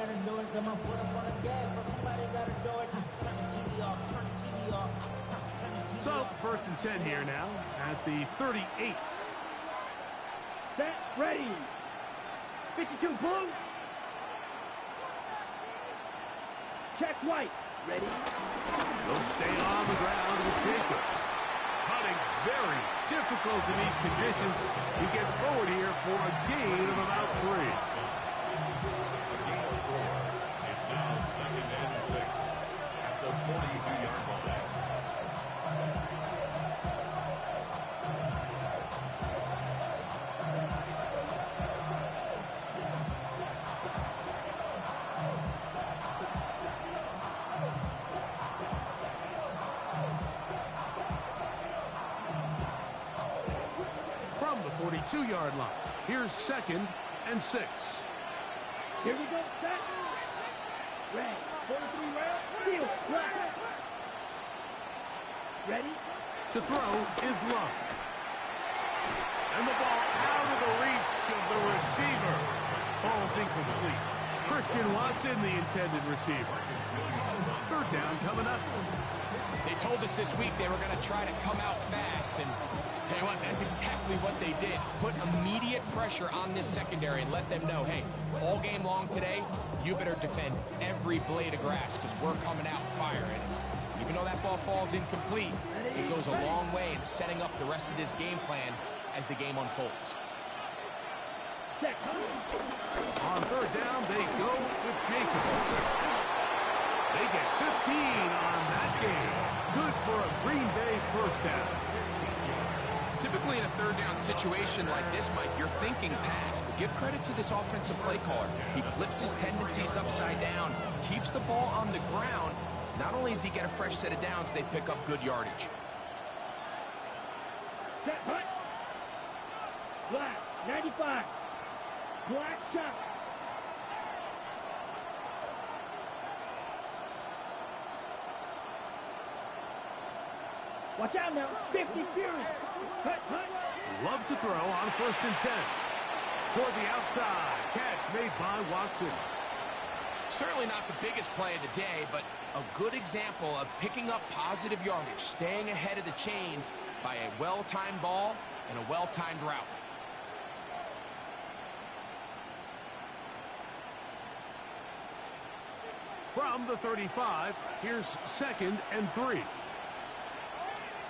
gotta do it. Got my foot up on the gas, but somebody gotta do it. Turn the TV off, turn the TV off. Turn the TV So, off. 1st and 10 here now at the 38. Set, ready. 52 blue. Check white. Ready. They'll stay on the ground with Jacobs. Putting very difficult in these conditions. He gets forward here for a gain of about 3. It's now 2nd and 6 at the 42-yard line. From the 42-yard line, here's 2nd and 6. Here we go. Set. Red. 43 red. Field. Black. Ready. To throw is Love. And the ball out of the reach of the receiver. Falls incomplete. Christian Watson, the intended receiver. 3rd down coming up. They told us this week they were going to try to come out fast, and tell you what, that's exactly what they did. Put immediate pressure on this secondary and let them know, hey, all game long today, you better defend every blade of grass because we're coming out firing. Even though that ball falls incomplete, it goes a long way in setting up the rest of this game plan as the game unfolds. On 3rd down, they go with Jacobs. They get 15 on that game. Good for a Green Bay 1st down. Typically in a 3rd down situation like this, Mike, you're thinking pass, but give credit to this offensive play caller. He flips his tendencies upside down, keeps the ball on the ground. Not only does he get a fresh set of downs, they pick up good yardage. Set. Hut. Black. 95. Black shot. Watch out now. 50 Fury. Hut. Love to throw on 1st and 10. Toward the outside. Catch made by Watson. Certainly not the biggest play of the day, but a good example of picking up positive yardage, staying ahead of the chains by a well-timed ball and a well-timed route. From the 35, here's 2nd and 3.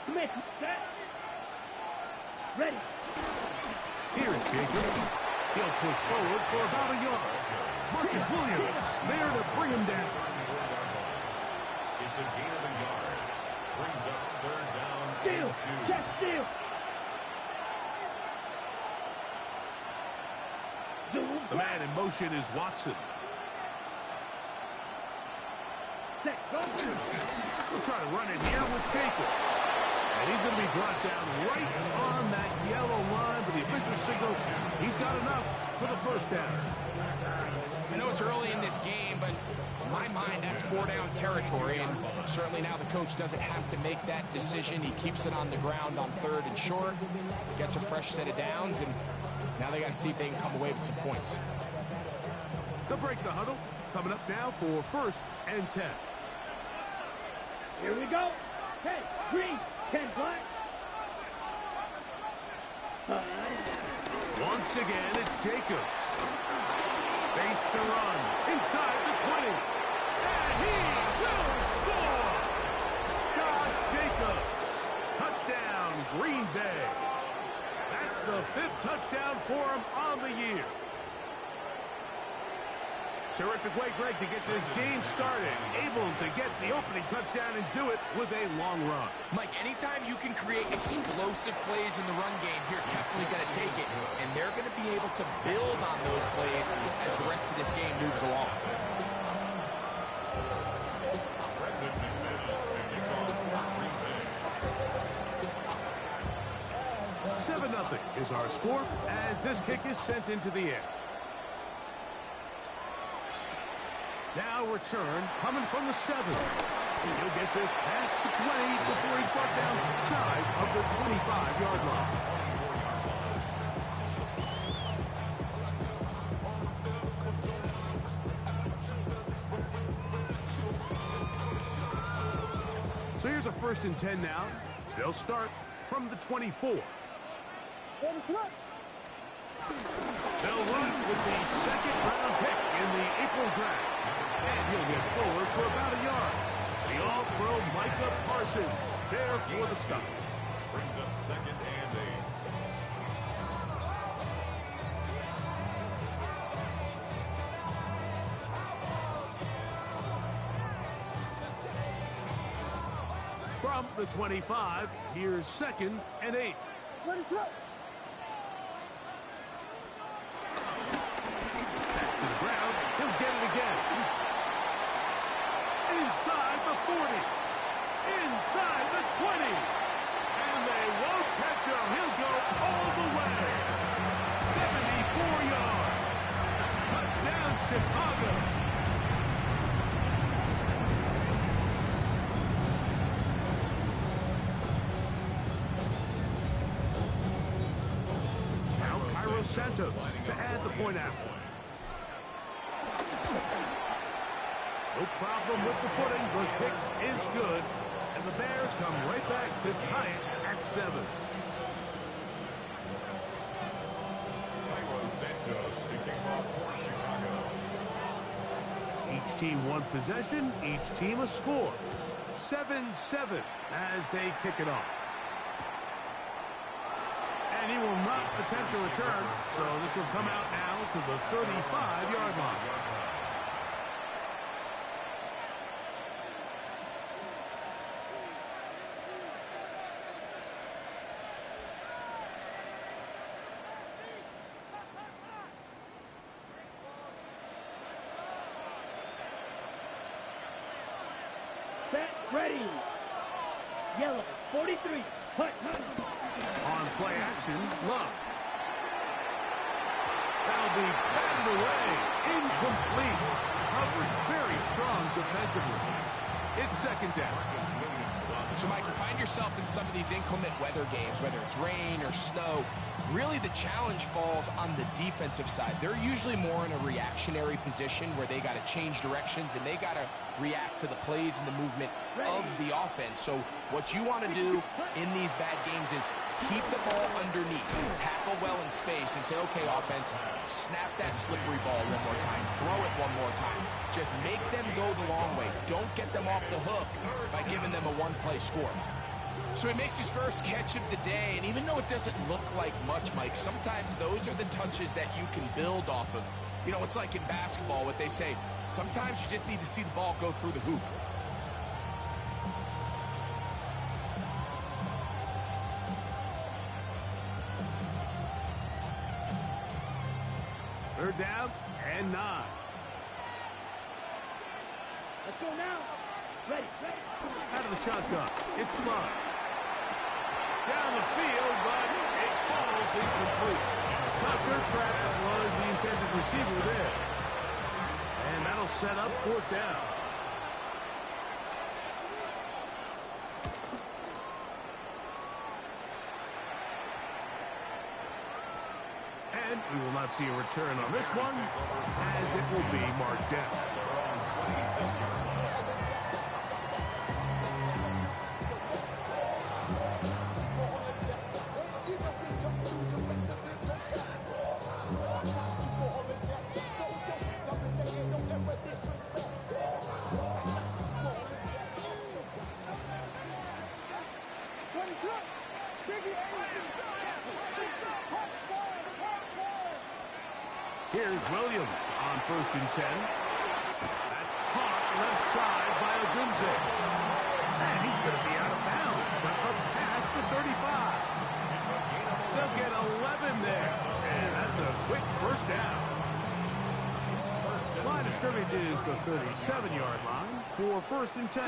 Smith. Set. Ready. Here's Jacobs. He'll push forward for about a yard. Marcus Williams there to bring him down. It's a gain of a yard. Brings up 3rd down Steal. and 2. Check steal. The man in motion is Watson. Set. Go. We'll try to run it here with Jacobs. And he's going to be brought down right on that yellow line, but the official signal, he's got enough for the 1st down. I know it's early in this game, but in my mind, that's 4-down territory, and certainly now the coach doesn't have to make that decision. He keeps it on the ground on 3rd and short, gets a fresh set of downs, and now they got to see if they can come away with some points. They'll break the huddle. Coming up now for 1st and 10. Here we go. 10 green, 10 black. Once again, it's Jacobs. Space to run. Inside the 20. And he will score! Josh Jacobs. Touchdown, Green Bay. That's the 5th touchdown for him on the year. Terrific way, Greg, to get this game started. Able to get the opening touchdown and do it with a long run. Mike, anytime you can create explosive plays in the run game, you're definitely going to take it. And they're going to be able to build on those plays as the rest of this game moves along. 7-0 is our score as this kick is sent into the air. Now return coming from the 7. He'll get this past the 20 before he's brought down shy of the 25-yard line. So here's a 1st and 10 now. They'll start from the 24. They'll run with the 2nd-round pick in the April draft. And he'll get forward for about a yard. The all-pro Micah Parsons there for the stop. Brings up 2nd and 8. From the 25, here's 2nd and 8. Let it up. Back to the ground. He'll get it again. Inside the 40. Inside the 20. And they won't catch him. He'll go all the way. 74 yards. Touchdown, Chicago. Now Cairo Santos to add the point after. No problem with the footing. The kick is good. And the Bears come right back to tie it at 7. Cairo Santos kicking off for Chicago. Each team one possession, each team a score. 7-7 as they kick it off. And he will not attempt to return, so this will come out now to the 35-yard line. Set, ready. Yellow, 43. Hut. On play action, Love. That'll be batted away. Incomplete. Coverage very strong defensively. It's 2nd down. So, Mike, you find yourself in some of these inclement weather games, whether it's rain or snow, really the challenge falls on the defensive side. They're usually more in a reactionary position where they got to change directions and they got to react to the plays and the movement of the offense. So what you want to do in these bad games is keep the ball underneath, tackle well in space, and say, okay, offense, snap that slippery ball one more time, throw it one more time. Just make them go the long way. Don't get them off the hook by giving them a one-play score. So he makes his first catch of the day, and even though it doesn't look like much, Mike, sometimes those are the touches that you can build off of. You know, it's like in basketball, what they say, sometimes you just need to see the ball go through the hoop. Third down and 9. Let's go now. Ready. Out of the shotgun, it's Love. Down the field, but it falls incomplete. Tucker Kraft was the intended receiver there. And that'll set up 4th down. And we will not see a return on this one, as it will be marked down. Here's Williams on 1st and 10. That's caught left side by Odunze. And he's going to be out of bounds, but up past the 35. They'll get 11 there, and that's a quick 1st down. Line of scrimmage is the 37-yard line for 1st and 10.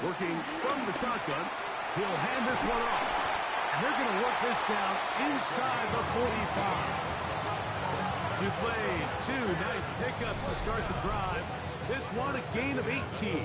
Working from the shotgun, he'll hand this one off. And they're going to work this down inside the 45. 2 plays, 2 nice pickups to start the drive. This one a gain of 18.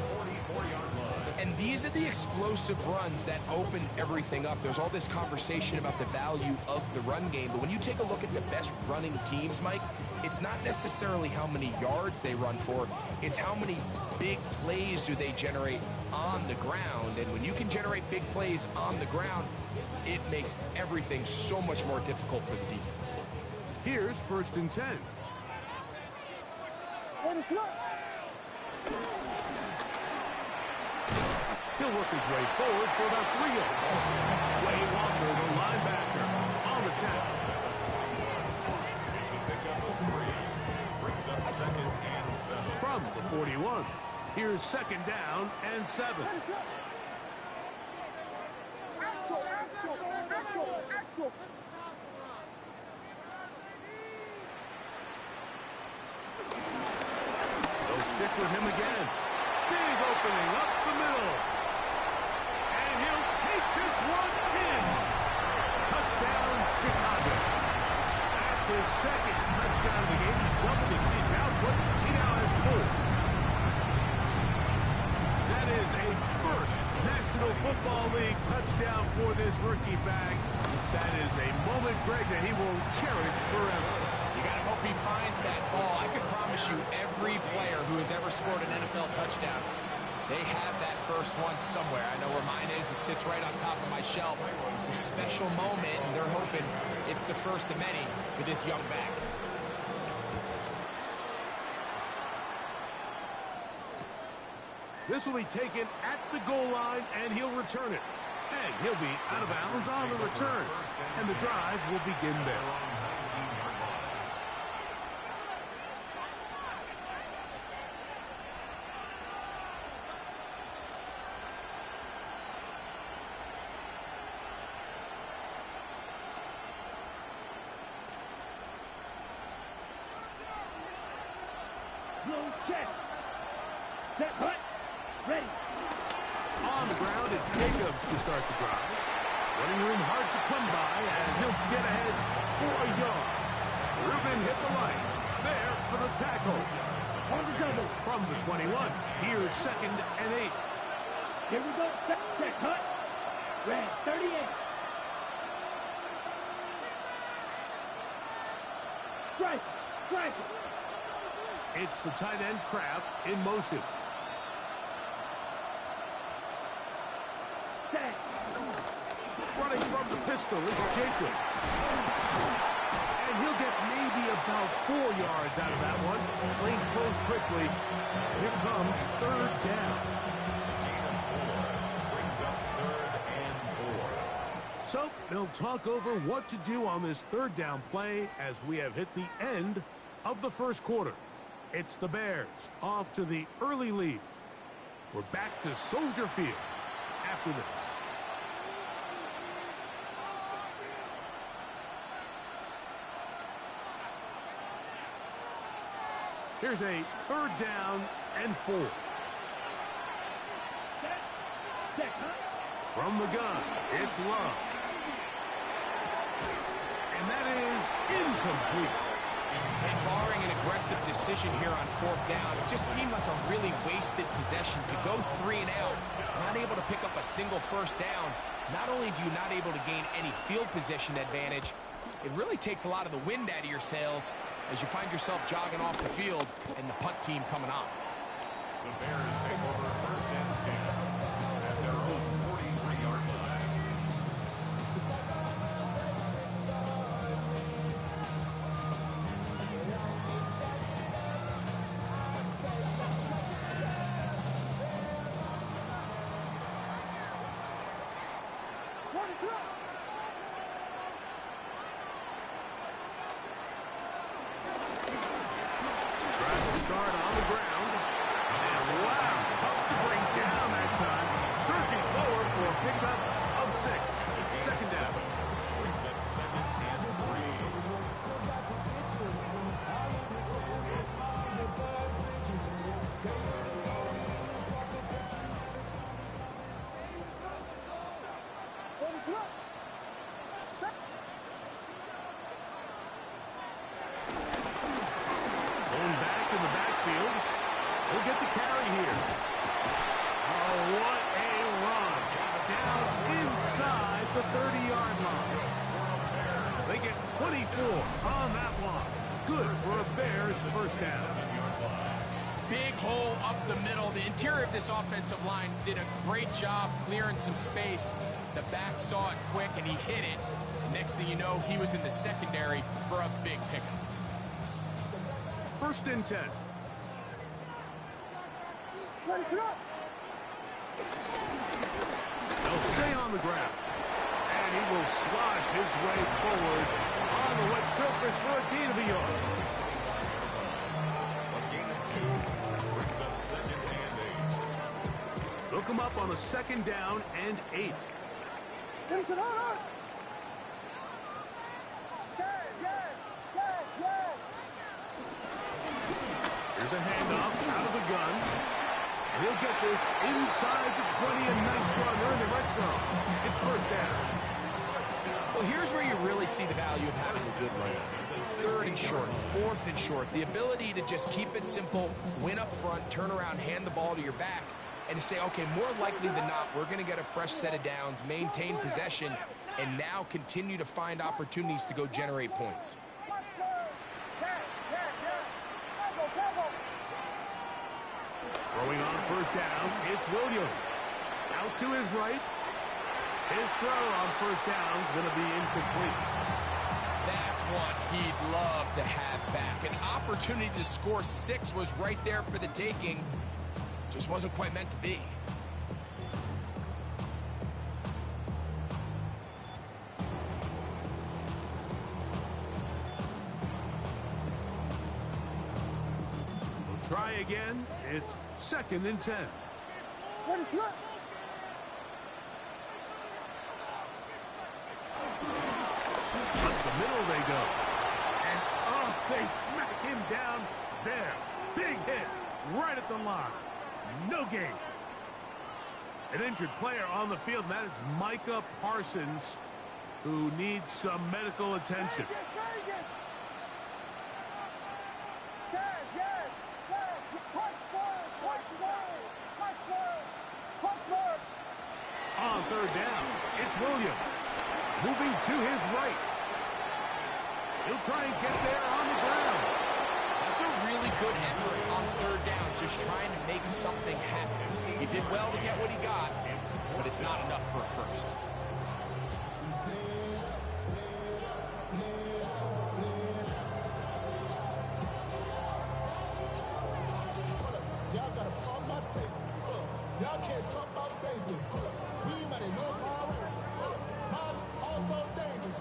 And these are the explosive runs that open everything up. There's all this conversation about the value of the run game, but when you take a look at the best running teams, Mike, it's not necessarily how many yards they run for, it's how many big plays do they generate on the ground. And when you can generate big plays on the ground, it makes everything so much more difficult for the defense. Here's 1st and 10. He'll work his way forward for about 3 yards. Way Walker, the linebacker, on the tackle. It's a pickup of 3. Brings up 2nd and 7. From the 41, here's 2nd down and 7. They'll stick with him again. Big opening up the middle. And he'll take this one in. Touchdown, Chicago. That's his 2nd touchdown of the game. He's doubled his season output. He now has 4. That is a first National Football League touchdown for this rookie back. That is a moment, Greg, that he will cherish forever. You got to hope he finds that ball. I can promise you every player who has ever scored an NFL touchdown, they have that first one somewhere. I know where mine is. It sits right on top of my shelf. It's a special moment, and they're hoping it's the first of many for this young back. This will be taken at the goal line, and he'll return it. And he'll be out of bounds on the return. And the drive will begin there. Blow check. Set hut. Ready. On the ground, it's Jacobs to start the drive. Running room hard to come by as he'll get ahead for a yard. Reuben hit the light. There for the tackle. On the double. From the 21, here's 2nd and 8. Here we go. Set hut. Red 38. Strike. Strike. It's the tight end Kraft in motion. Set. Running from the pistol is Jacobs. And he'll get maybe about 4 yards out of that one. Lane close quickly. Here comes 3rd down. Brings up 3rd and 4. So they'll talk over what to do on this 3rd down play as we have hit the end of the first quarter. It's the Bears off to the early lead. We're back to Soldier Field after this. Here's a 3rd down and 4. Set hut. From the gun, it's Love. And that is incomplete. And barring an aggressive decision here on 4th down, it just seemed like a really wasted possession to go 3 and out, not able to pick up a single 1st down. Not only do you not able to gain any field position advantage, it really takes a lot of the wind out of your sails as you find yourself jogging off the field and the punt team coming on. The Bears take over 1st and 10 at their own 43-yard line. Start on the ground. And wow, tough to bring down that time. Surging forward for a pickup of 6. 2nd down. Brings up 2nd and 3. 24 on that one. Good for a Bears first down. Big hole up the middle. The interior of this offensive line did a great job clearing some space. The back saw it quick, and he hit it. Next thing you know, he was in the secondary for a big pickup. 1st and 10. They'll stay on the ground. And he will slosh his way forward on the wet surface for a gain of a yard. A gain of 2 brings up 2nd and 8. Look him up on a 2nd down and 8. Here's a handoff out of the gun. And he'll get this inside the 20, a nice run. They're in the red zone. It's 1st down. Well, here's where you really see the value of having a good run. 3rd and short, 4th and short. The ability to just keep it simple, win up front, turn around, hand the ball to your back, and to say, okay, more likely than not, we're going to get a fresh set of downs, maintain possession, and now continue to find opportunities to go generate points. Throwing on 1st down, it's Williams. Out to his right. His throw on 1st down is going to be incomplete. That's what he'd love to have back. An opportunity to score 6 was right there for the taking. Just wasn't quite meant to be. We'll try again. It's 2nd and 10. Up the middle they go. And, oh, they smack him down there. Big hit right at the line. No gain. An injured player on the field, and that is Micah Parsons, who needs some medical attention. On 3rd down, it's Williams. Moving to his right. He'll try and get there on the ground. That's a really good effort on 3rd down, just trying to make something happen. He did well to get what he got, but it's not enough for a first. Y'all gotta call my taste. Y'all can't talk about basic. Anybody know mine also dangerous.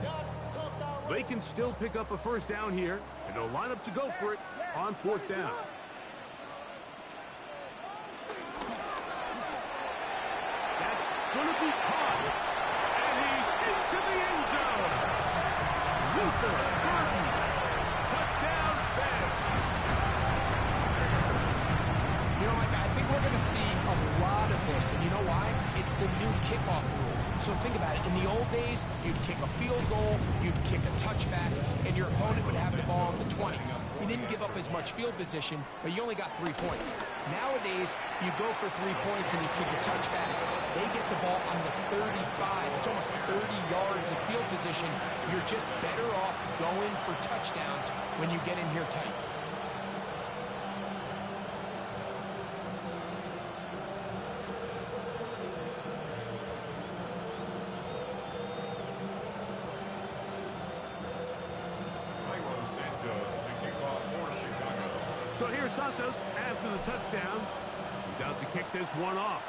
Y'all talk about. They can still pick up a 1st down here, and they'll line up to go for it on 4th down. That's going to be caught, and he's into the end zone. Luther Burden, touchdown, Bears. You know, Mike, I think we're going to see a lot of this, and you know why? It's the new kickoff rule. So think about it. In the old days, you'd kick a field goal, you'd kick a touchback, and your opponent would have the ball on the 20. You didn't give up as much field position, but you only got 3 points. Nowadays, you go for 3 points and you kick a touchback. They get the ball on the 35. It's almost 30 yards of field position. You're just better off going for touchdowns when you get in here tight. So here's Santos after the touchdown. He's out to kick this one off.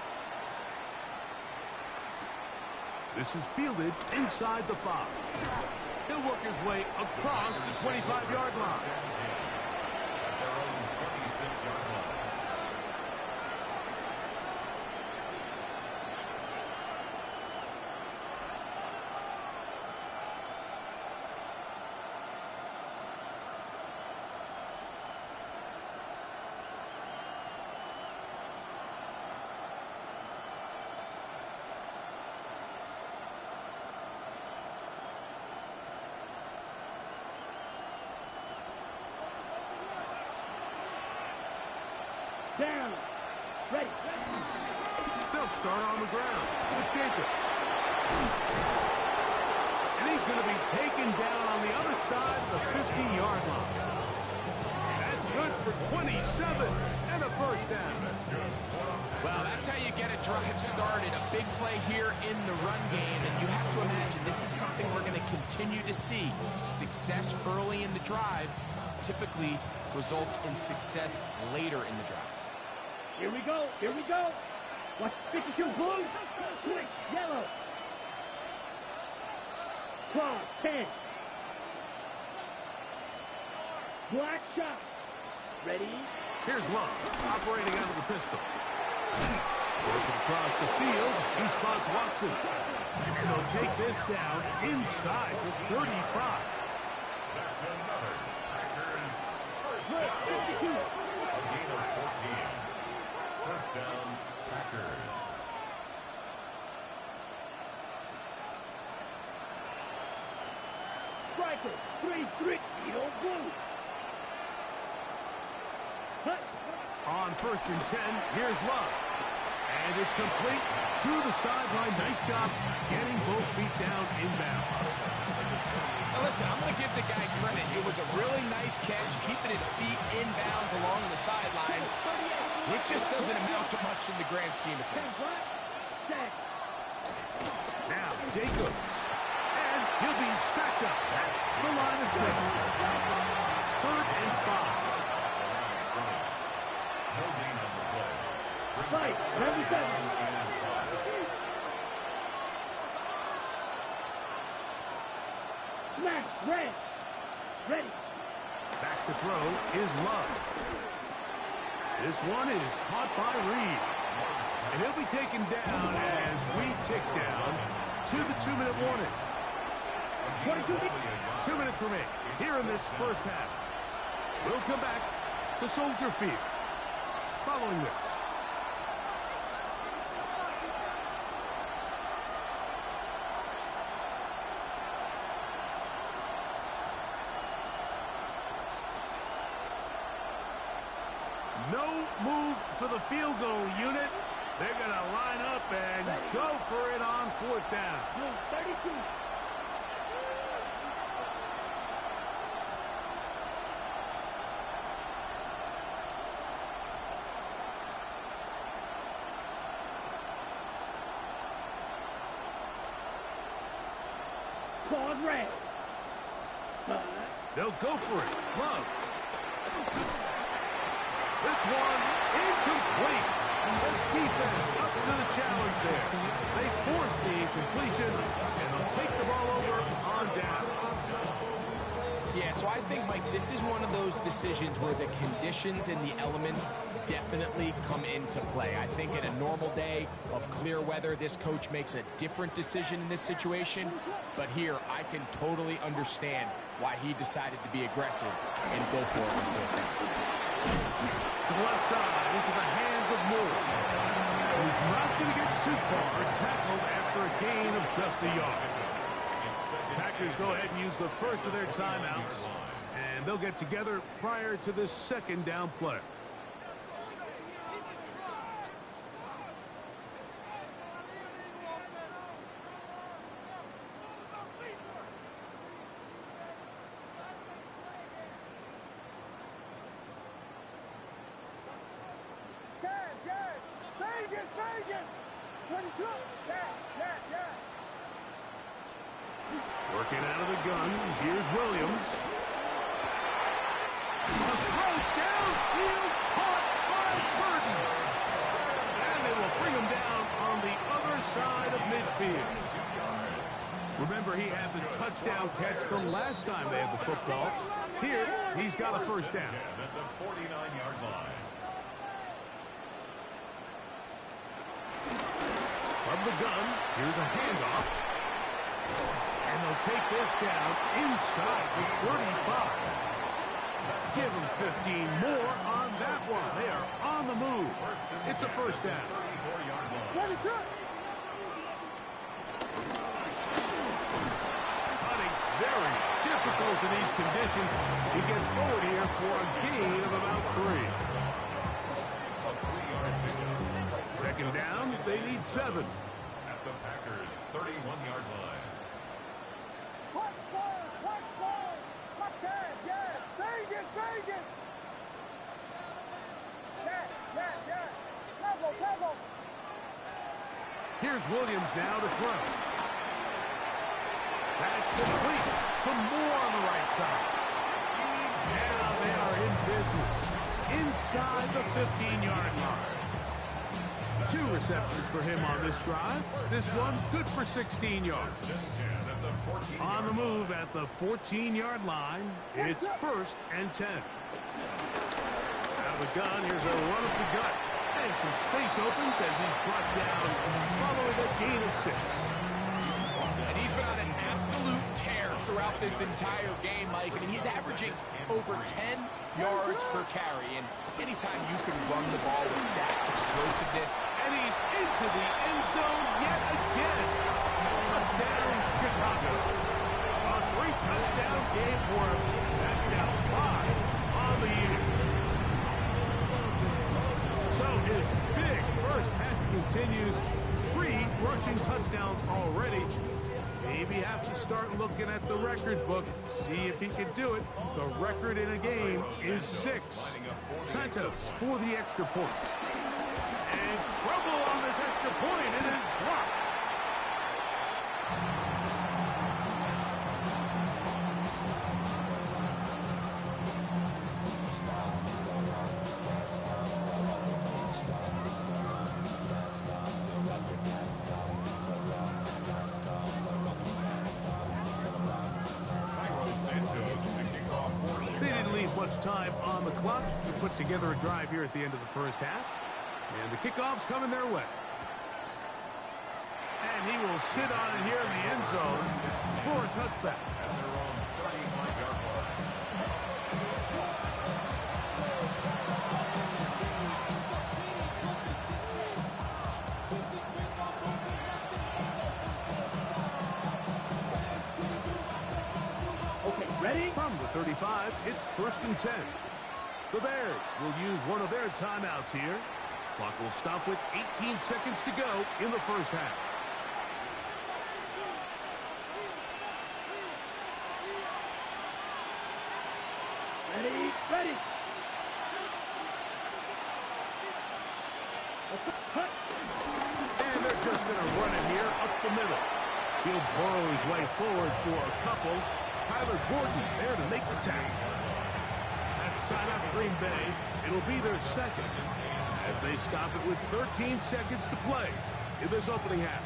This is fielded inside the 5. He'll work his way across the 25-yard line. At their own 26-yard line. Down. Ready. They'll start on the ground with Jacobs. And he's going to be taken down on inside the 50-yard line. That's good for 27 and a first down. Well, that's how you get a drive started. A big play here in the run game, and you have to imagine this is something we're going to continue to see. Success early in the drive typically results in success later in the drive. Here we go. Here we go. Watch 52 blue. Switch yellow. Cross 10. Black shot. Ready? Here's Love, operating out of the pistol. Working across the field, he spots Watson. And they'll take this down inside the 35. That's another Packers first Look, down. 52. A gain of 14. First down, Packers. Striker. 3-3. Edo blue. Cut. On 1st and 10, here's Love. And it's complete to the sideline. Nice job getting both feet down inbounds. Now listen, I'm going to give the guy credit. It was a really nice catch, keeping his feet inbounds along the sidelines. It just doesn't amount to much in the grand scheme of things. Now, Jacobs. And he'll be stacked up at the line of scrimmage. 3rd and 5. No gain on the play. Brings Fight. up Number 7. and 5. Smash. Red. Ready. Back to throw is Love. This one is caught by Reed. And he'll be taken down as we tick down to the 2-minute warning. 2 minutes remain here in this first half. We'll come back to Soldier Field following this. No move for the field goal unit. They're going to line up and go for it on 4th down. Blue 32. Card red. They'll go for it. Love. This one incomplete. The defense up to the challenge there. They force the incompletion, and they'll take the ball over on down. Yeah, so I think, Mike, this is one of those decisions where the conditions and the elements definitely come into play. I think in a normal day of clear weather, this coach makes a different decision in this situation. But here, I can totally understand why he decided to be aggressive and go for it on 4th down. To the left side, into the hands of Moore. He's not going to get too far. Tackled after a gain of just a yard. Packers go ahead and use the first of their timeouts. And they'll get together prior to this 2nd down play. Working out of the gun, here's Williams. A throw downfield, caught by Burton. And they will bring him down on the other side of midfield. Remember, he had the touchdown catch from last time they had the football. Here, he's got a first down. At the 49-yard line. From the gun, here's a handoff. And they'll take this down inside the 35. Give them 15 more on that one. They are on the move. It's a first down. Hunting very difficult in these conditions. He gets forward here for a gain of about 3. A 3-yard pickup. 2nd down, they need 7. At the Packers' 31-yard line. Here's Williams now to throw. That's complete. Some more on the right side. Now they are in business. Inside the 15-yard line. 2 receptions for him on this drive. This one good for 16 yards. On the move at the 14-yard line, it's 1st and 10. Out of the gun, here's a run up the gut. And some space opens as he's brought down following a gain of 6. And he's been on an absolute tear throughout this entire game, Mike. I mean, he's averaging over 10 yards per carry. And anytime you can run the ball with that explosiveness. And he's into the end zone yet again. Touchdown, Chicago. A 3-touchdown game for him. That's now 5 on the year. So his big first half continues. 3 rushing touchdowns already. Maybe have to start looking at the record book. See if he can do it. The record in a game is 6. Santos for the extra point. And trouble on this extra point. It is blocked. They didn't leave much time on the clock to put together a drive here at the end of the first half. And the kickoff's coming their way. And he will sit on it here in the end zone for a touchback. Okay, ready? From the 35, it's 1st and 10. The Bears will use one of their timeouts here. Clock will stop with 18 seconds to go in the first half. Ready? Ready. And they're just going to run it here up the middle. He'll burrow his way forward for a couple. Tyler Gordon there to make the tackle. That's timeout Green Bay. It'll be their second as they stop it with 13 seconds to play in this opening half.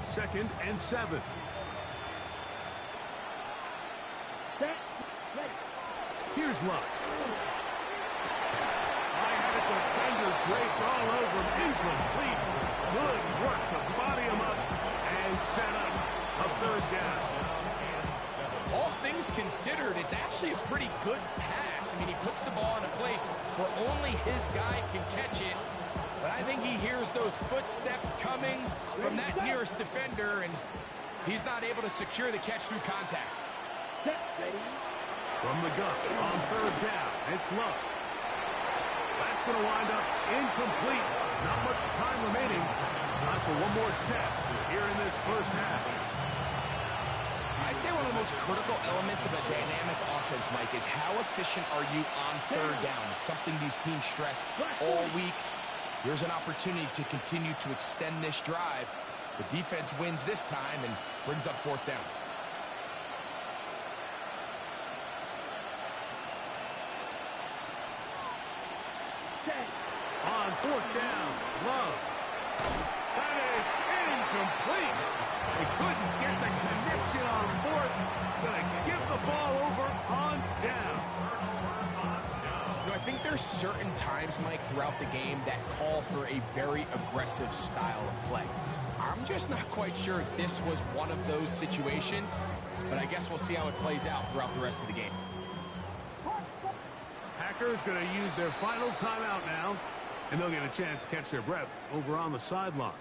Second and 7. Set. Ready. Here's Luck. I had a defender draped all over him. Incomplete. Good work to body him up and set up a 3rd down. All things considered, it's actually a pretty good pass. I mean, he puts the ball in a place where only his guy can catch it. But I think he hears those footsteps coming from that nearest defender, and he's not able to secure the catch through contact. Set. Ready. From the gun on 3rd down, it's Luck. That's going to wind up incomplete. Not much time remaining. Time for one more snap here in this first half. I'd say one of the most critical elements of a dynamic offense, Mike, is how efficient are you on 3rd down? It's something these teams stress all week. Here's an opportunity to continue to extend this drive. The defense wins this time and brings up 4th down. Set. On 4th down, Love. That is incomplete. They couldn't get the connection on 4th. Gonna give the ball over on down. You know, I think there's certain times, Mike, throughout the game that call for a very aggressive style of play. I'm just not quite sure if this was one of those situations, but I guess we'll see how it plays out throughout the rest of the game. Packers going to use their final timeout now, and they'll get a chance to catch their breath over on the sideline.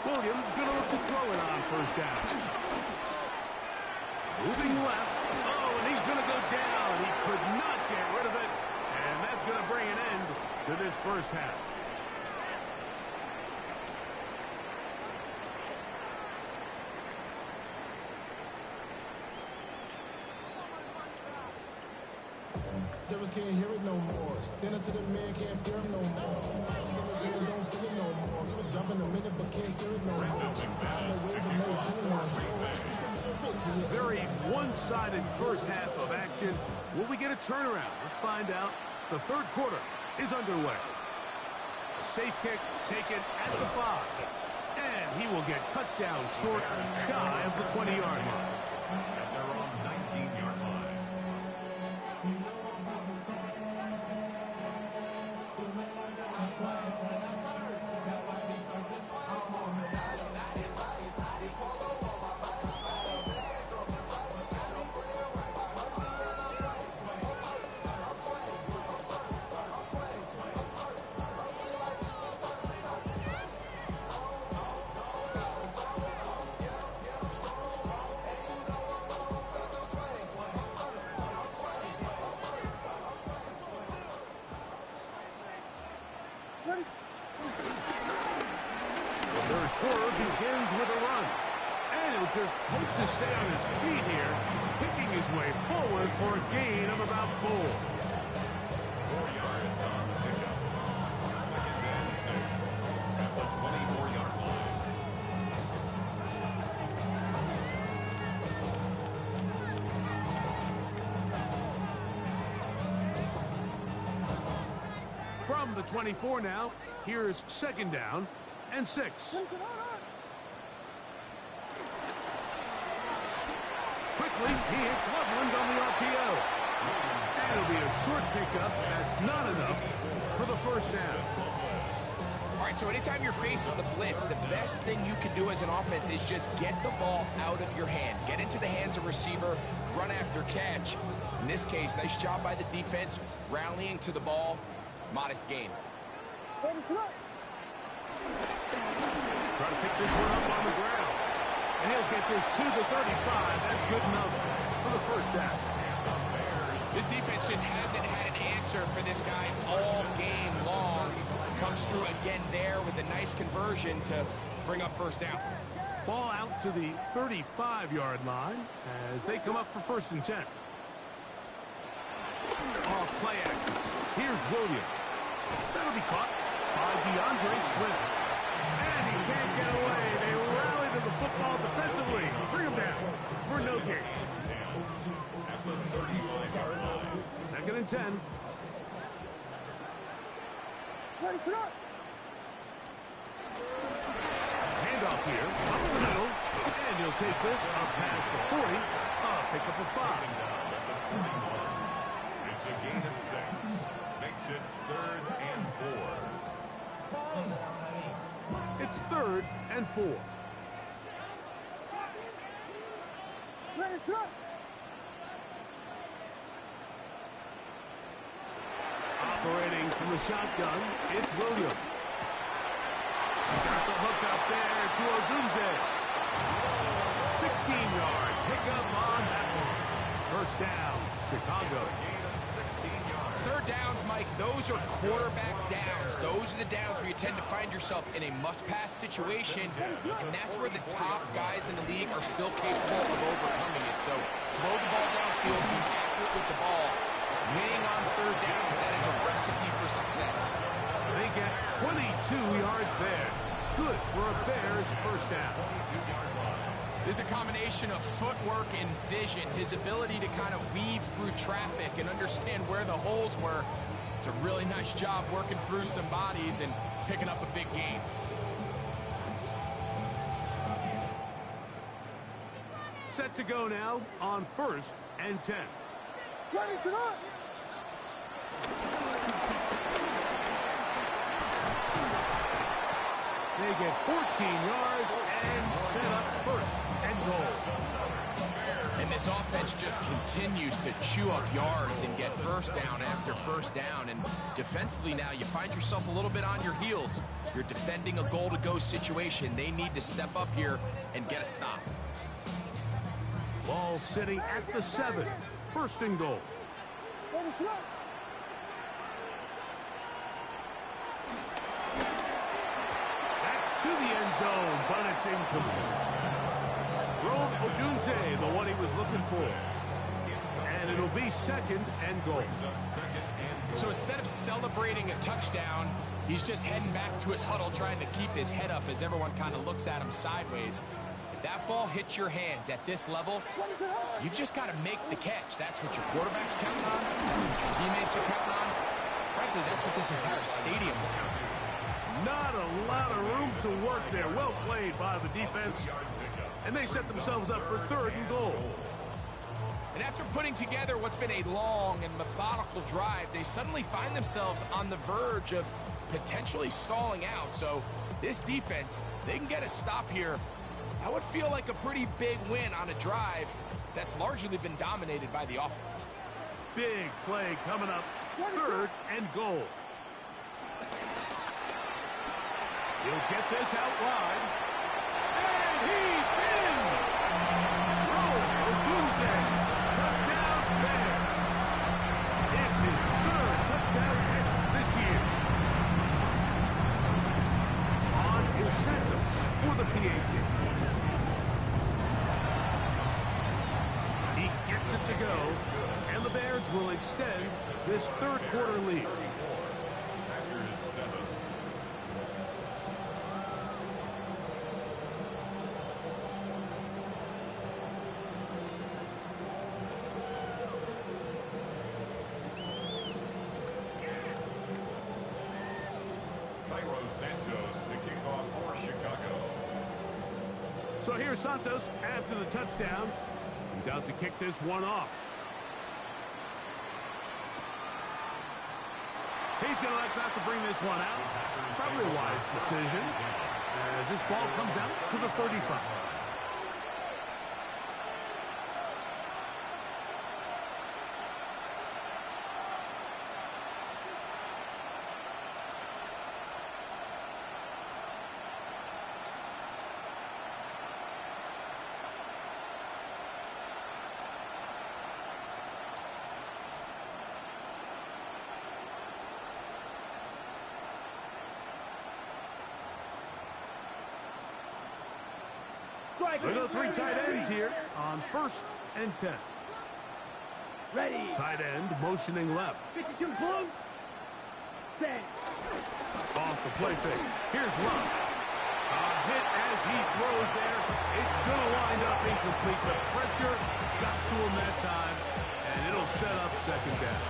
Williams going to look to throw it on first down. Moving left. Oh, and he's going to go down. He could not get rid of it. And that's going to bring an end to this first half. Devils can't hear it no more. Stand up to the man, can't fear him no more. Some of them don't feel it no more. You would jump in a minute, but can't steer it no more. I'm the way to make it no more. Very one-sided first half of action. Will we get a turnaround? Let's find out. The third quarter is underway. A safe kick taken at the 5. And he will get cut down short, shy of the 20-yard line. And they're on 19-yard line. The third quarter begins with a run. And he'll just hope to stay on his feet here, picking his way forward for a gain of about 4. 4 yards on the pickup. Second and 6 at the 24-yard line. From the 24 now, here's second down and 6. Quickly, he hits Loveland on the RPO. It'll be a short pickup. That's not enough for the first down. All right, so anytime you're facing the blitz, the best thing you can do as an offense is just get the ball out of your hand. Get into the hands of receiver, run after catch. In this case, nice job by the defense, rallying to the ball. Modest gain. Try to pick this one up on the ground. And he'll get this to the 35. That's good enough for the first down. This defense just hasn't had an answer for this guy all game long. Comes through again there with a nice conversion to bring up first down. Ball out to the 35-yard line as they come up for first and 10. Off play action. Here's Williams. That'll be caught by DeAndre Swift. And he can't get away. They rally to the football defensively. Bring him down for no gain. At the 35-yard line. Second and 10. Handoff here. Up the middle. And he'll take this up past the 40. Pick up a 5. It's a gain of 6. Makes it 3rd and 4. It's 3rd and 4. Operating from the shotgun, it's Williams. Got the hook up there to Odunze. 16-yard pickup on that one. First down, Chicago. Gain of 16 yards. Third downs, Mike, those are quarterback downs. Those are the downs where you tend to find yourself in a must-pass situation, and that's where the top guys in the league are still capable of overcoming it. So throw the ball downfield, be accurate with the ball. Winning on third downs, that is a recipe for success. They get 22 yards there. Good for a Bears first down. There's a combination of footwork and vision, his ability to kind of weave through traffic and understand where the holes were. It's a really nice job working through some bodies and picking up a big gain. Set to go now on 1st and 10. They get 14 yards and set up 1st and goal. And this offense just continues to chew up yards and get first down after first down. And defensively now, you find yourself a little bit on your heels. You're defending a goal-to-go situation. They need to step up here and get a stop. Ball sitting at the 7. First and goal. That's to the end zone, but it's incomplete. Rome Odunze, the one he was looking for. And it'll be second and goal. So instead of celebrating a touchdown, he's just heading back to his huddle trying to keep his head up as everyone kind of looks at him sideways. If that ball hits your hands at this level, you've just got to make the catch. That's what your quarterback's counting on, your teammates are counting on. Frankly, that's what this entire stadium's counting on. Not a lot of room to work there. Well played by the defense. And they set themselves up for third and goal. And after putting together what's been a long and methodical drive, they suddenly find themselves on the verge of potentially stalling out. So this defense, they can get a stop here. That would feel like a pretty big win on a drive that's largely been dominated by the offense. Big play coming up. Third and goal. He'll get this out wide. And he's in! Rome Odunze. Touchdown Bears. It's his third touchdown catch this year. On incentives for the PAT. He gets it to go, and the Bears will extend this third quarter lead. So here's Santos after the touchdown. He's out to kick this one off. He's going to elect not to bring this one out. Probably a wise decision as this ball comes out to the 35. Look at the three tight ends here on 1st and 10. Ready. Tight end motioning left. 52 blue. Set. Off the play fake. Here's Rush. A hit as he throws there. It's going to wind up incomplete. The pressure got to him that time, and it'll set up second down.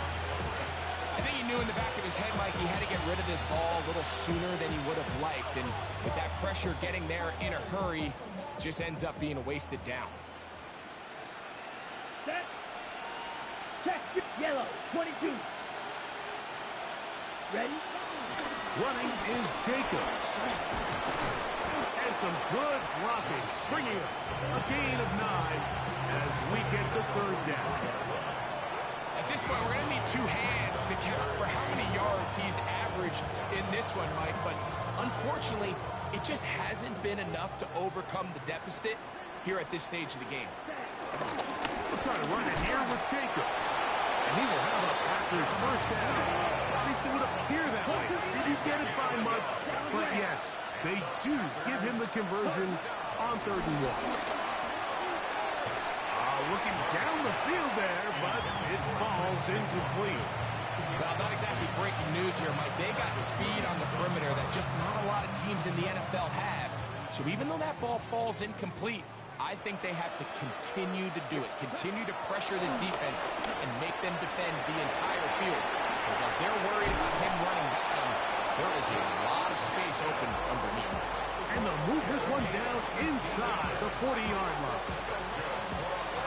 I think he knew in the back of his head, Mike, he had to get rid of this ball a little sooner than he would have liked. And with that pressure getting there in a hurry, just ends up being a wasted down. Set. Check. Yellow. 22. Ready. Running is Jacobs. And some good blocking. Bringing us a gain of 9 as we get to third down. At this point, we're going to need two hands to count for how many yards he's averaged in this one, Mike. But unfortunately, it just hasn't been enough to overcome the deficit here at this stage of the game. We'll try to run it here with Jacobs. And he will have a Packers first down. At least it would appear that way. Didn't get it by much, but yes, they do give him the conversion on 3rd and 1. Looking down the field there, but it falls incomplete. Well, not exactly breaking news here, Mike. They got speed on the perimeter that just not a lot of teams in the NFL have. So even though that ball falls incomplete, I think they have to continue to do it. Continue to pressure this defense and make them defend the entire field. Because as they're worried about him running down, there is a lot of space open underneath. And they'll move this one down inside the 40-yard line.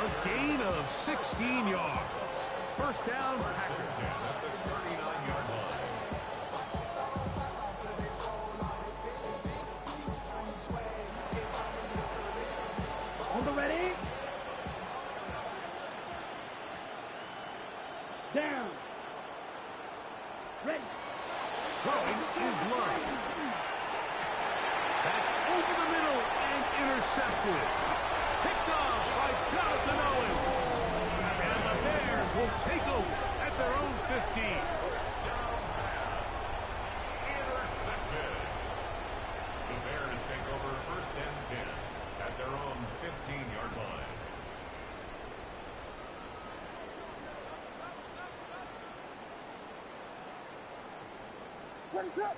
A gain of 16 yards. First down, Packers. At the 39-yard line. On the ready. Down. Ready. Throwing is low. That's over the middle and intercepted. Picked off by Jonathan Owen. And the Bears will take over at their own 15. Intercepted. The Bears take over first and 10 at their own 15-yard line. What's up?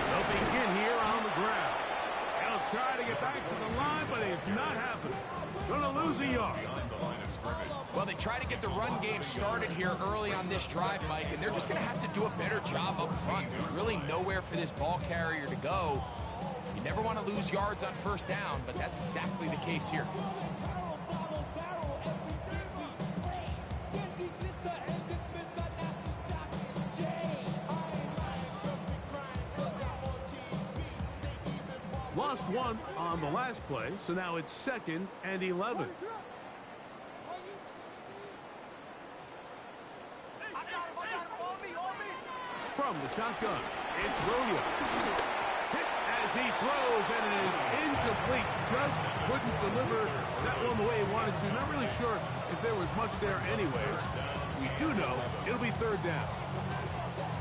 They'll begin here on the ground. They'll try to get back to the line, but it's not happening. Gonna lose a yard. Beyond the line of scrimmage. Well, they try to get the run game started here early on this drive, Mike, and they're just going to have to do a better job up front. There's really nowhere for this ball carrier to go. You never want to lose yards on first down, but that's exactly the case here. Lost one on the last play, so now it's 2nd and 11. From the shotgun, it's Williams. Hit as he throws, and it is incomplete. Just couldn't deliver that one the way he wanted to. Not really sure if there was much there anyways. We do know it'll be 3rd down.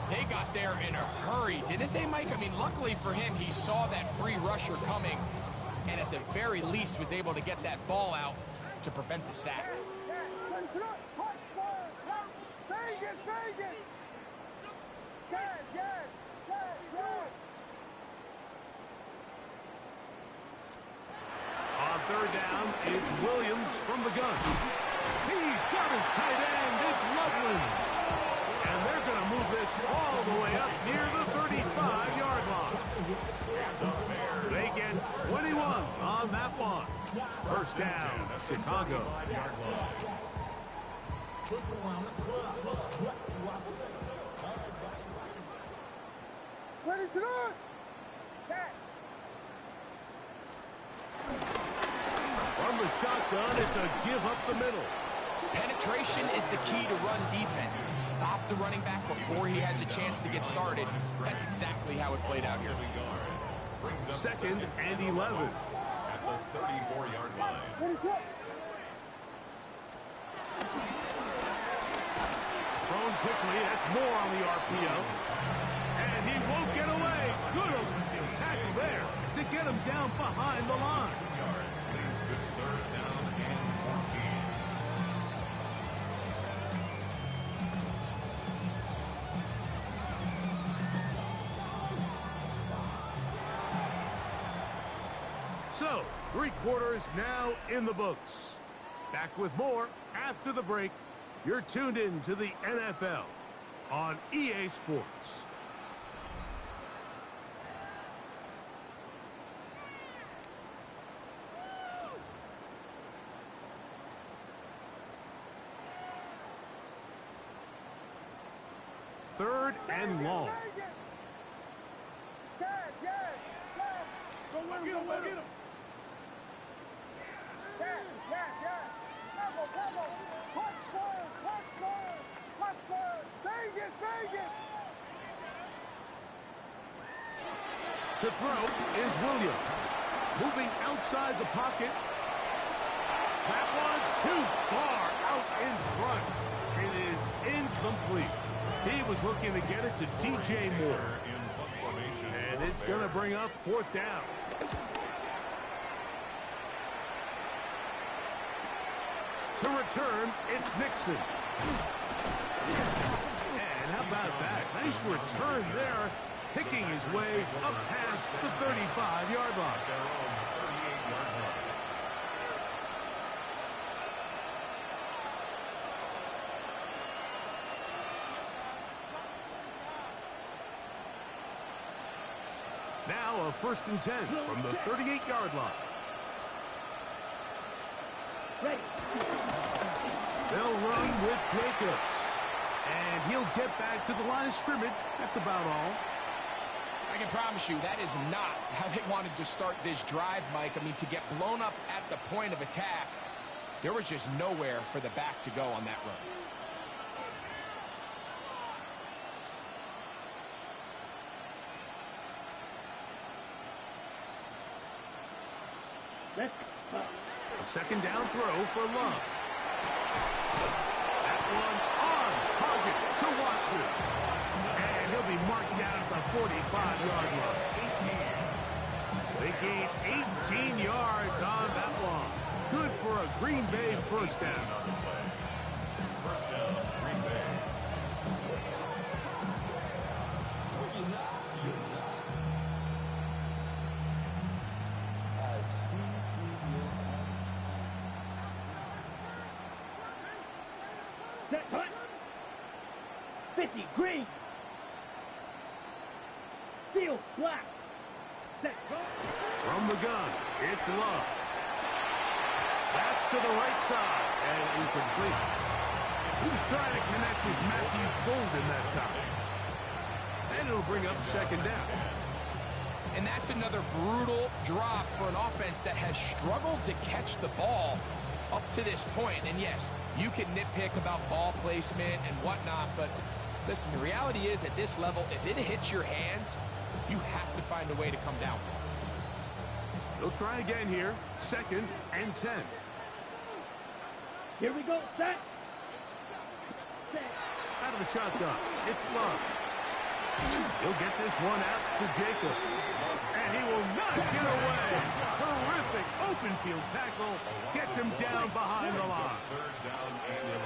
They got there in a hurry, didn't they, Mike? I mean, luckily for him, he saw that free rusher coming, and at the very least was able to get that ball out to prevent the sack. On 3rd down, it's Williams from the gun. He's got his tight end. It's Loveland. And they're going to move this all the way up near the 35-yard line. They get 21 on that one. 1st down, Chicago. Ready to run. From the shotgun, it's a give up the middle. Penetration is the key to run defense. Stop the running back before he has a chance to get started. That's exactly how it played out here. 2nd and 11. At the 34-yard line. Thrown quickly. That's more on the RPO. And he won't get away. Good tackle there to get him down behind the line. 2 yards leads to 3rd down and 14. So, 3 quarters now in the books. Back with more after the break. You're tuned in to the NFL on EA Sports. Third and long. To throw is Williams. Moving outside the pocket. That one too far out in front. It is incomplete. He was looking to get it to DJ Moore. And it's going to bring up 4th down. To return, it's Nixon. And how about that? Nice return there. Picking his way up past the 35-yard line. Now a 1st and 10 from the 38-yard line. They'll run with Jacobs. And he'll get back to the line of scrimmage. That's about all. I can promise you that is not how they wanted to start this drive, Mike. I mean, to get blown up at the point of attack, There was just nowhere for the back to go on that run. A second down throw for Love. That one on target to Watson. And he'll be marked down at the 45-yard line. They gained 18 yards on that one. Good for a Green Bay first down. First down, Green Bay. Set punt. 50, green. Field, black. Set punt. From the gun, it's Love. That's to the right side, and incomplete. He was trying to connect with Matthew Golden that time. And it'll bring up second down. And that's another brutal drop for an offense that has struggled to catch the ball up to this point. And yes, you can nitpick about ball placement and whatnot, but listen, the reality is at this level, if it hits your hands, you have to find a way to come down. They'll try again here. Second and 10. Here we go, set. Out of the shotgun, it's Love. He'll get this one out to Jacobs. And he will not get away. Terrific open field tackle. Gets him down behind the line. Third down and 11.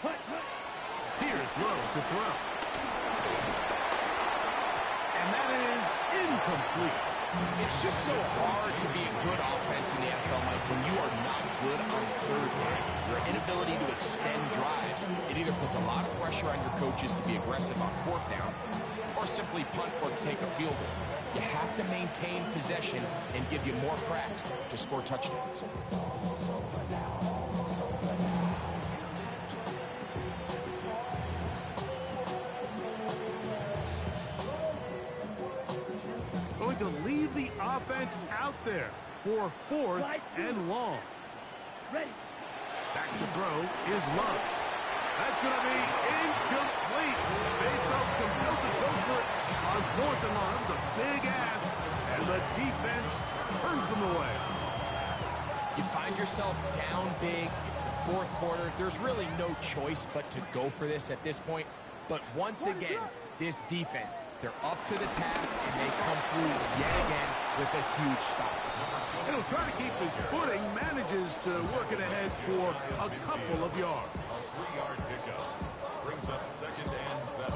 Punt, punt. Here's Lowe to throw. And that is incomplete. It's just so hard to be a good offense in the NFL, Mike, when you are not good on third down. Your inability to extend drives, it either puts a lot of pressure on your coaches to be aggressive on fourth down or simply punt or take a field goal. You have to maintain possession and give you more cracks to score touchdowns. Going to leave the offense out there for fourth and long. Ready. Back to throw is Love. That's going to be incomplete. They felt compelled to go for it on fourth and long. It was a big ask, and the defense turns them away. You find yourself down big. It's the fourth quarter. There's really no choice but to go for this at this point. But once again, this defense, they're up to the task, and they come through yet again with a huge stop. And he'll try to keep his footing, manages to work it ahead for a couple of yards. A 3-yard pickup brings up second and 7.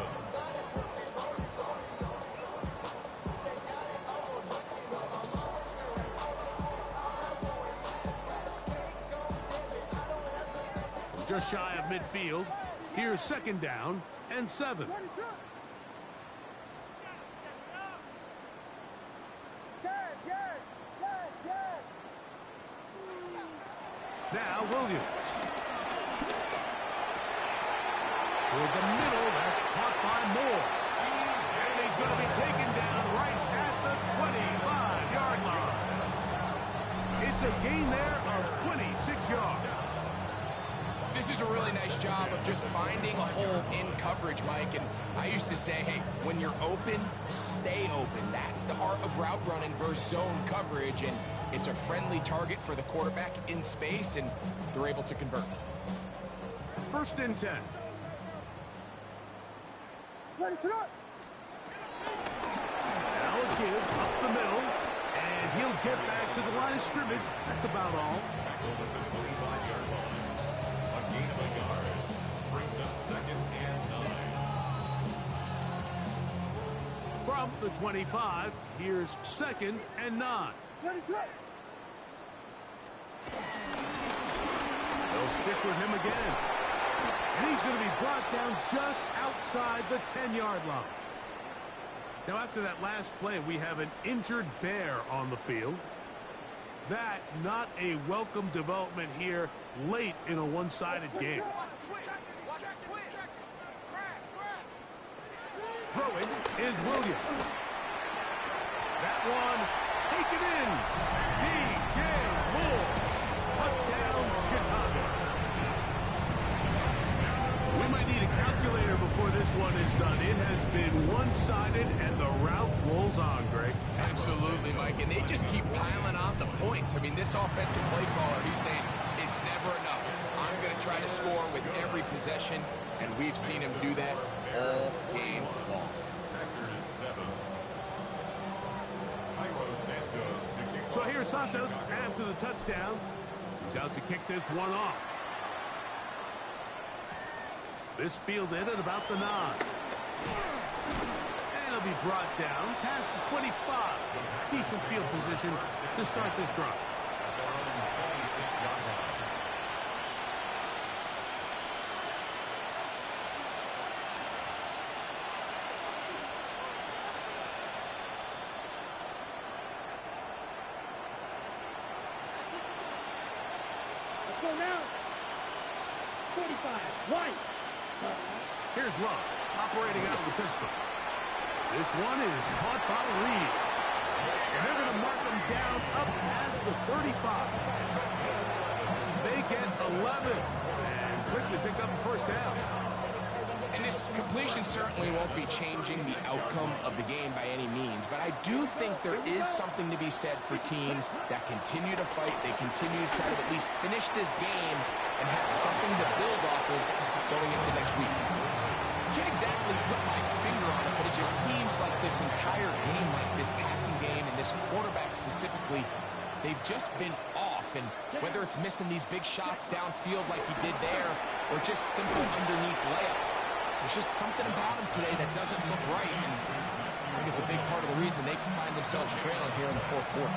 Just shy of midfield. Here's second down and 7. Now Williams. Toward the middle, that's caught by Moore. And he's going to be taken down right at the 25-yard line. It's a gain there of 26 yards. This is a really nice job of just finding a hole in coverage, Mike. And I used to say, hey, when you're open, stay open. That's the art of route running versus zone coverage. And it's a friendly target for the quarterback in space, and they're able to convert. First and 10. Now a give up the middle, and he'll get back to the line of scrimmage. That's about all. Tackled at the 25-yard line. A gain of a yard brings up second and 9. From the 25, here's second and 9. They'll stick with him again. And he's going to be brought down just outside the 10-yard line. Now, after that last play, we have an injured Bear on the field. That, not a welcome development here late in a one-sided game. Throwing is Williams. That one taken in. P.J. scores. Touchdown, Chicago. We might need a calculator before this one is done. It has been one-sided, and the route rolls on, Greg. Absolutely, Mike, and they just keep piling on the points. I mean, this offensive play caller, he's saying it's never enough. I'm going to try to score with every possession, and we've seen him do that all game long. So here's Santos after the touchdown. He's out to kick this one off. This fielded at about the 9. And it'll be brought down past the 25. Decent field position to start this drive. Let's go now. 45. White. Here's Love, operating out of the pistol. This one is caught by Reed. And they're going to mark him down up past the 35. They get 11 and quickly pick up the first down. And this completion certainly won't be changing the outcome of the game by any means, but I do think there is something to be said for teams that continue to fight. They continue to try to at least finish this game and have something to build off of going into next week. Can't exactly put my finger on it, but it just seems like this entire game, like this passing game and this quarterback specifically, they've just been off. And whether it's missing these big shots downfield like he did there or just simple underneath layups, there's just something about him today that doesn't look right. And I think it's a big part of the reason they find themselves trailing here in the fourth quarter.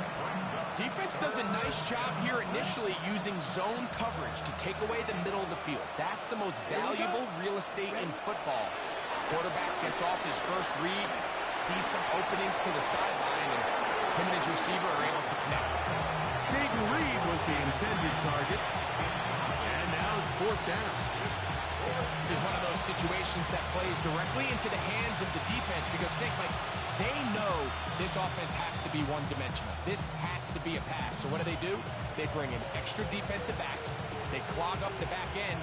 Defense does a nice job here initially using zone coverage to take away the middle of the field. That's the most valuable real estate in football. Quarterback gets off his first read, sees some openings to the sideline, and him and his receiver are able to connect. Dayton Reed was the intended target. And now it's fourth down. This is one of those situations that plays directly into the hands of the defense because think, Mike, they know this offense has to be one-dimensional. This has to be a pass. So what do? They bring in extra defensive backs. They clog up the back end.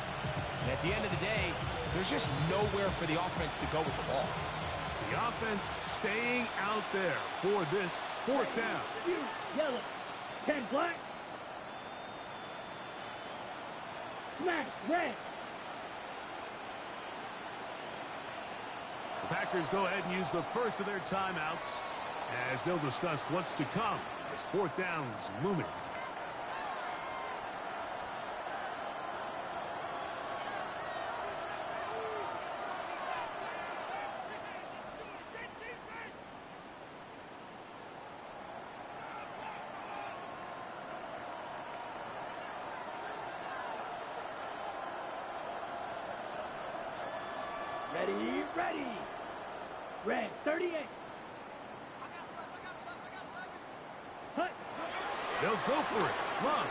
And at the end of the day, there's just nowhere for the offense to go with the ball. The offense staying out there for this fourth down. Yellow. 10 black. Smash. Red. The Packers go ahead and use the first of their timeouts as they'll discuss what's to come as fourth down is looming. Ready. Red, 38. Hut. They'll go for it. Love.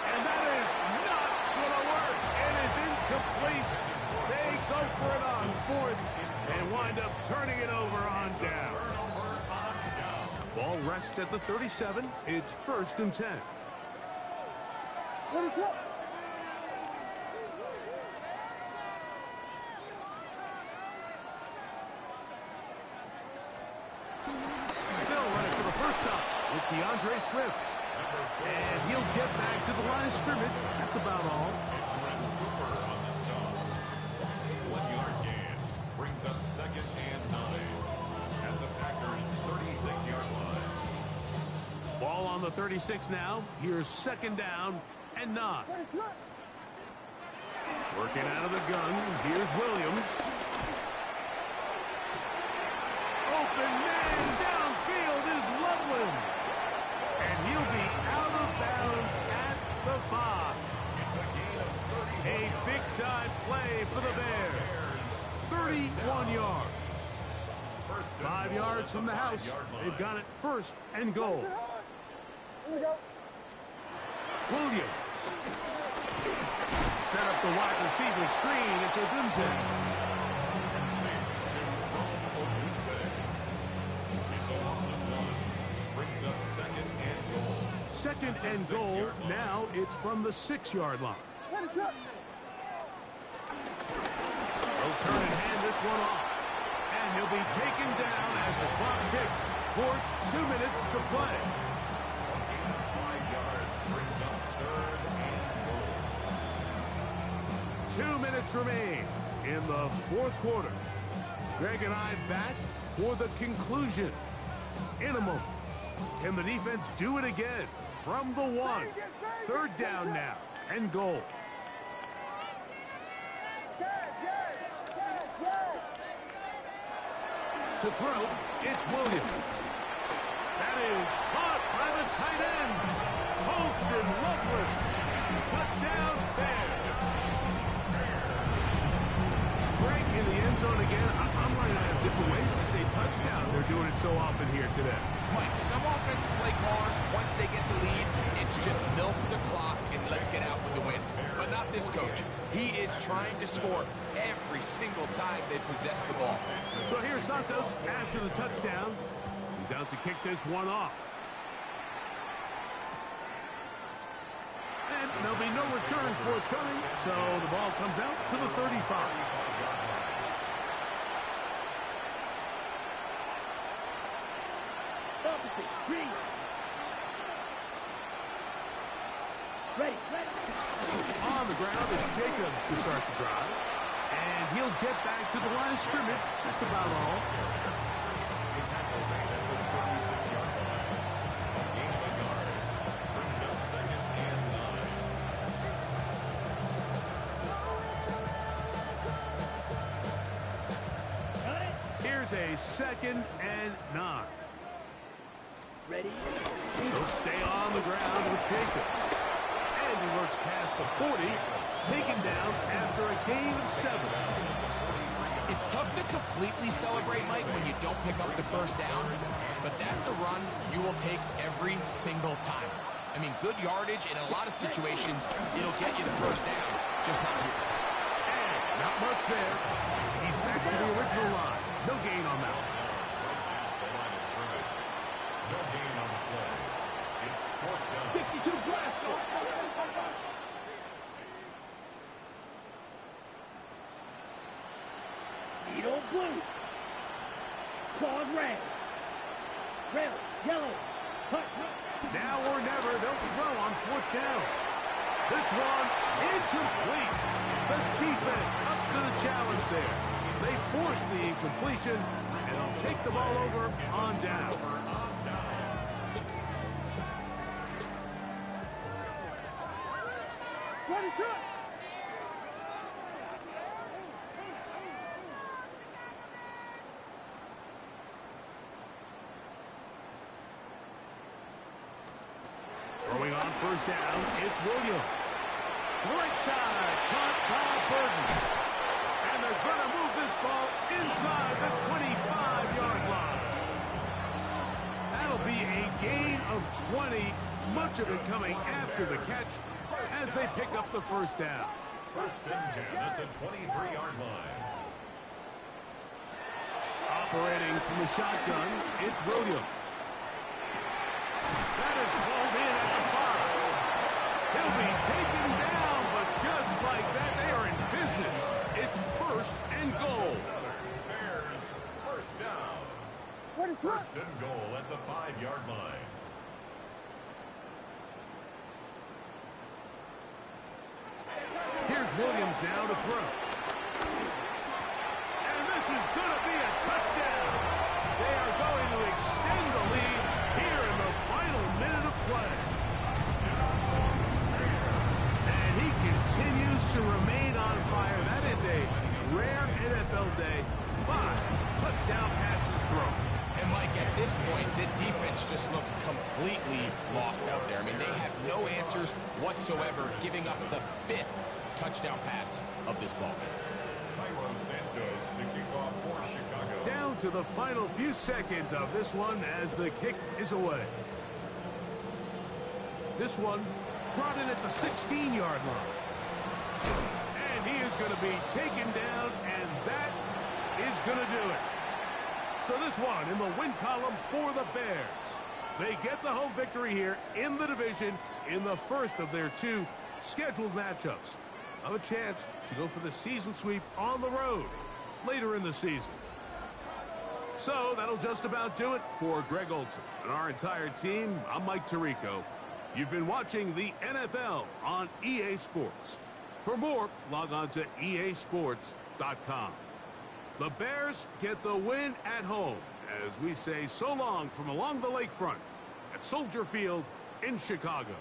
And that is not going to work. It is incomplete. They go for it on fourth and wind up turning it over on down. Ball rests at the 37. It's 1st and 10. What is up? DeAndre Swift. And he'll get back to the line of scrimmage. That's about all. It's Rex Cooper on the stop. 1 yard gain. Brings up 2nd and 9 at the Packers' 36-yard line. Ball on the 36 now. Here's 2nd down and 9. Working out of the gun. Here's Williams. Open man downfield is Loveland. And he'll be out of bounds at the 5. It's a gain of 30. A big-time play for the Bears. 31 yards. 5 yards from the house. They've got it 1st and goal. Williams. Set up the wide receiver screen. It's Odunze. and goal. Now it's from the 6-yard line. They'll turn and hand this one off. And he'll be taken down as the clock ticks towards 2 minutes to play. 5 yards brings up 3rd and goal. 2 minutes remain in the 4th quarter. Greg and I back for the conclusion. In a moment, can the defense do it again from the 1? 3rd down now and goal. To throw, it's Williams. That is caught by the tight end. Holston Loveland. Touchdown, Bears. Greg in the end zone again. I'm running out of different ways to say touchdown. They're doing it so often here today. Mike, some offensive play callers, once they get the lead, it's just milk the clock and let's get out with the win. But not this coach. He is trying to score every single time they possess the ball. So here's Santos after the touchdown. He's out to kick this one off. And there'll be no return forthcoming, so the ball comes out to the 35. On the ground is Jacobs to start the drive. And he'll get back to the line of scrimmage. That's about all. The tackle made at the 36-yard line. Gain of a yard. Brings up 2nd and 9. Here's a 2nd and 9. Ready? He'll stay on the ground with Jacobs. And he works past the 40, taken down after a gain of 7. It's tough to completely celebrate, Mike, when you don't pick up the 1st down, but that's a run you will take every single time. I mean, good yardage in a lot of situations, it'll get you the 1st down, just not here. And not much there. He's back to the original line. No gain on that one. The line of scrimmage. No gain on the play. It's 4th down. 62 blast. Needle blue. Claws red. Red, yellow. Hut. Now or never, they'll throw on 4th down. This one incomplete. The defense up to the challenge there. They force the incompletion, and they'll take the ball over on down. Ready, set. Throwing on 1st down, it's Williams. Right side, caught by Burton. And they're going to move this ball inside the 25-yard line. That'll be a gain of 20, much of it coming after the catch as they pick up the 1st down. 1st and 10 at the 23-yard line. Operating from the shotgun, it's Williams. That is hauled in at the 5. He'll be taken down, but just like that, they are in business. It's 1st and goal. Bears 1st down. 1st and goal at the 5-yard line. Here's Williams now to throw. And this is going to be a touchdown. They are going to extend the lead here in the final minute of play. And he continues to remain on fire. That is a rare NFL day. 5 touchdown passes thrown. And Mike, at this point, the defense just looks completely lost out there. I mean, they have no answers whatsoever, giving up the 5th touchdown pass of this ball. Cairo Santos to kick off for Chicago. Down to the final few seconds of this one as the kick is away. This one brought in at the 16-yard line. And he is going to be taken down, and that is going to do it. So this one in the win column for the Bears. They get the home victory here in the division in the first of their 2 scheduled matchups. Have a chance to go for the season sweep on the road later in the season. So that'll just about do it for Greg Olsen and our entire team. I'm Mike Tirico. You've been watching the NFL on EA Sports. For more, log on to easports.com. The Bears get the win at home as we say so long from along the lakefront at Soldier Field in Chicago.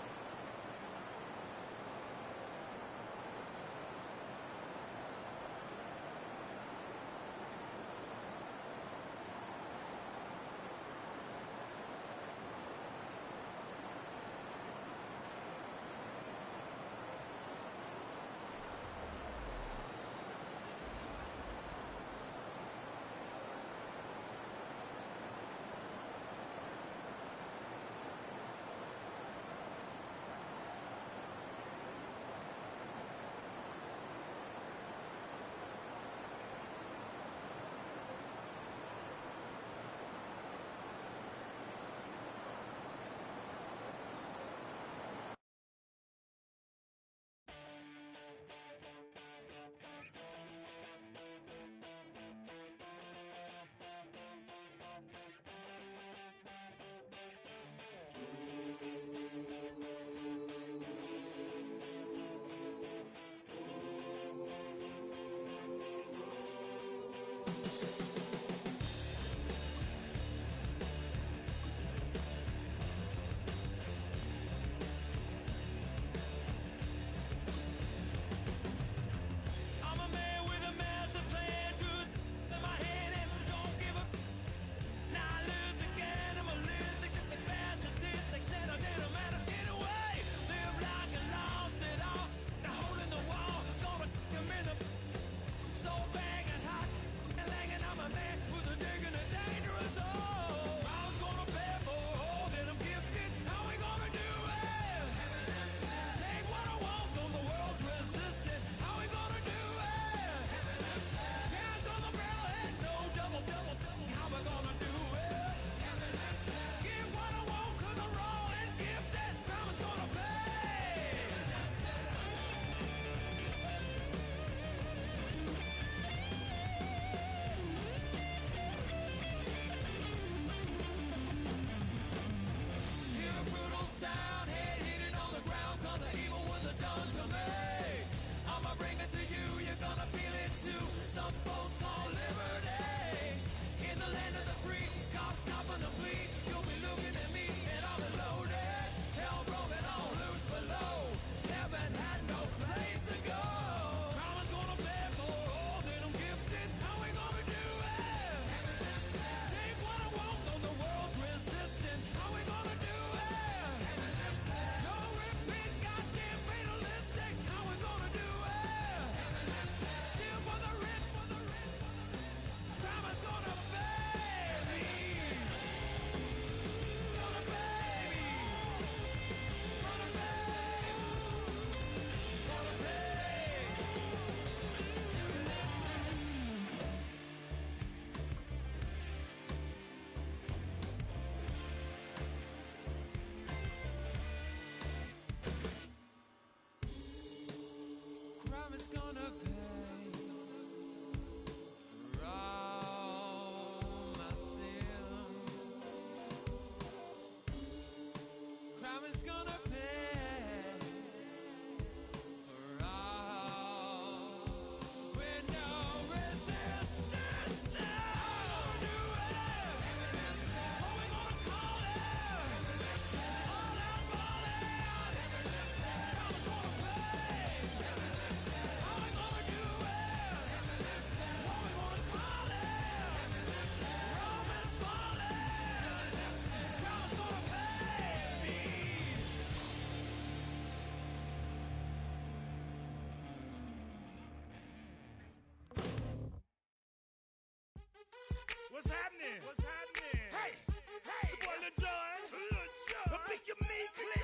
What's happening? What's happening? Hey, it's your boy Lil Jon. But pick your meat click.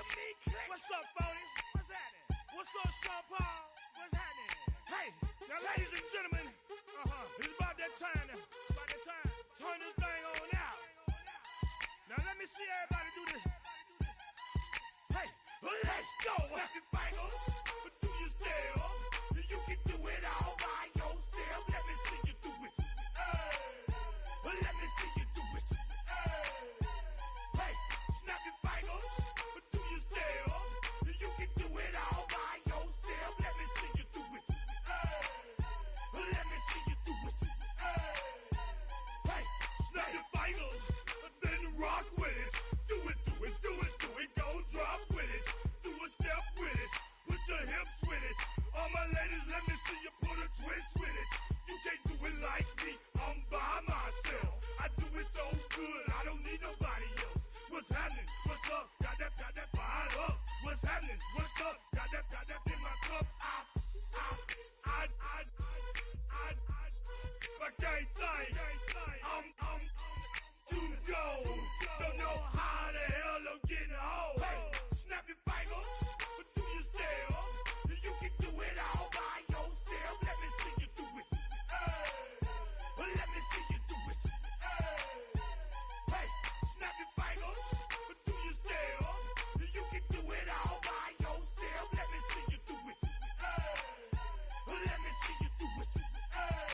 What's up, Phony? What's happening? What's up, Sean Paul? What's happening? Hey, now ladies and gentlemen, it's about that time to turn this thing on out. Now let me see everybody do this. Hey, let's go. Step your fight.